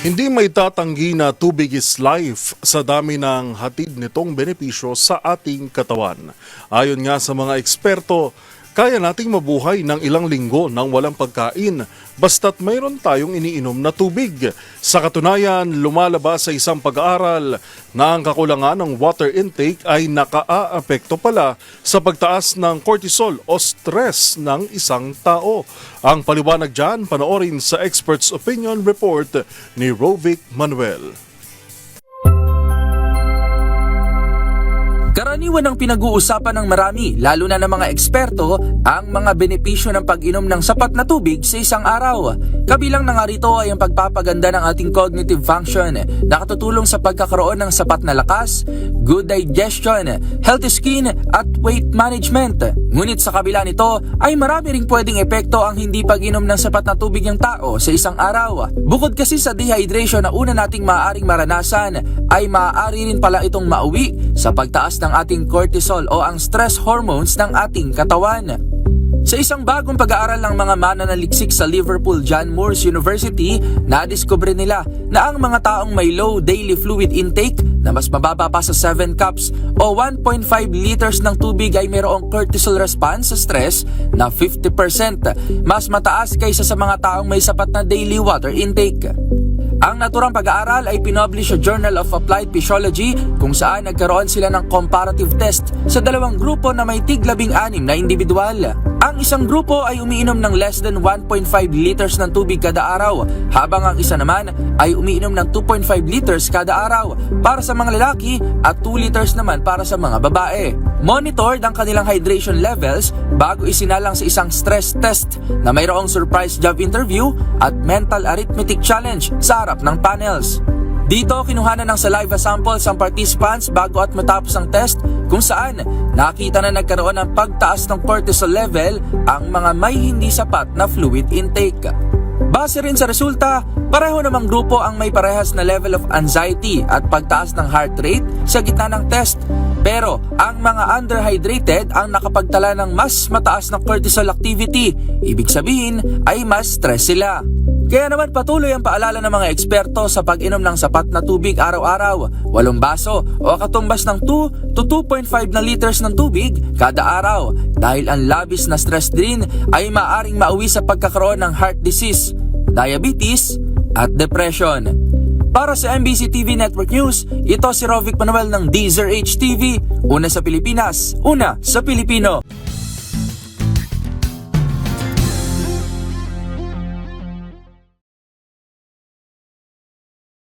Hindi may tatanggi na tubig is life sa dami ng hatid nitong benepisyo sa ating katawan. Ayon nga sa mga eksperto, kaya nating mabuhay ng ilang linggo nang walang pagkain basta't mayroon tayong iniinom na tubig. Sa katunayan, lumalabas sa isang pag-aaral na ang kakulangan ng water intake ay nakaaapekto pala sa pagtaas ng cortisol o stress ng isang tao. Ang paliwanag dyan, panoorin sa Expert's Opinion Report ni Rovic Manuel. Karaniwan ang pinag-uusapan ng marami, lalo na ng mga eksperto, ang mga benepisyo ng pag-inom ng sapat na tubig sa isang araw. Kabilang na nga rito ay ang pagpapaganda ng ating cognitive function, nakatutulong sa pagkakaroon ng sapat na lakas, good digestion, healthy skin at weight management. Ngunit sa kabila nito ay marami ring pwedeng epekto ang hindi pag-inom ng sapat na tubig ng tao sa isang araw. Bukod kasi sa dehydration na una nating maaaring maranasan, ay maaari rin pala itong mauwi sa pagtaas ng ating cortisol o ang stress hormones ng ating katawan. Sa isang bagong pag-aaral ng mga mananaliksik sa Liverpool John Moores University, nadiskubre nila na ang mga taong may low daily fluid intake na mas mababa pa sa 7 cups o 1.5 liters ng tubig ay mayroong cortisol response sa stress na 50% mas mataas kaysa sa mga taong may sapat na daily water intake. Ang naturang pag-aaral ay pinublish sa Journal of Applied Physiology kung saan nagkaroon sila ng comparative test sa dalawang grupo na may tig-16 na individual. Ang isang grupo ay umiinom ng less than 1.5 liters ng tubig kada araw, habang ang isa naman ay umiinom ng 2.5 liters kada araw para sa mga lalaki at 2 liters naman para sa mga babae. Monitored ang kanilang hydration levels bago isinalang sa isang stress test na mayroong surprise job interview at mental arithmetic challenge sa harap ng panels. Dito, kinuhanan ng saliva samples ang participants bago at matapos ang test kung saan nakita na nagkaroon ng pagtaas ng cortisol level ang mga may hindi sapat na fluid intake. Base rin sa resulta, pareho namang grupo ang may parehas na level of anxiety at pagtaas ng heart rate sa gitna ng test. Pero ang mga underhydrated ang nakapagtala ng mas mataas na cortisol activity, ibig sabihin ay mas stress sila. Kaya naman patuloy ang paalala ng mga eksperto sa pag-inom ng sapat na tubig araw-araw, 8 baso o katumbas ng 2 to 2.5 na liters ng tubig kada araw dahil ang labis na stress din ay maaring mauwi sa pagkakaroon ng heart disease, diabetes at depression. Para sa MBC TV Network News, ito si Rovic Manuel ng DZRH TV, una sa Pilipinas, una sa Pilipino.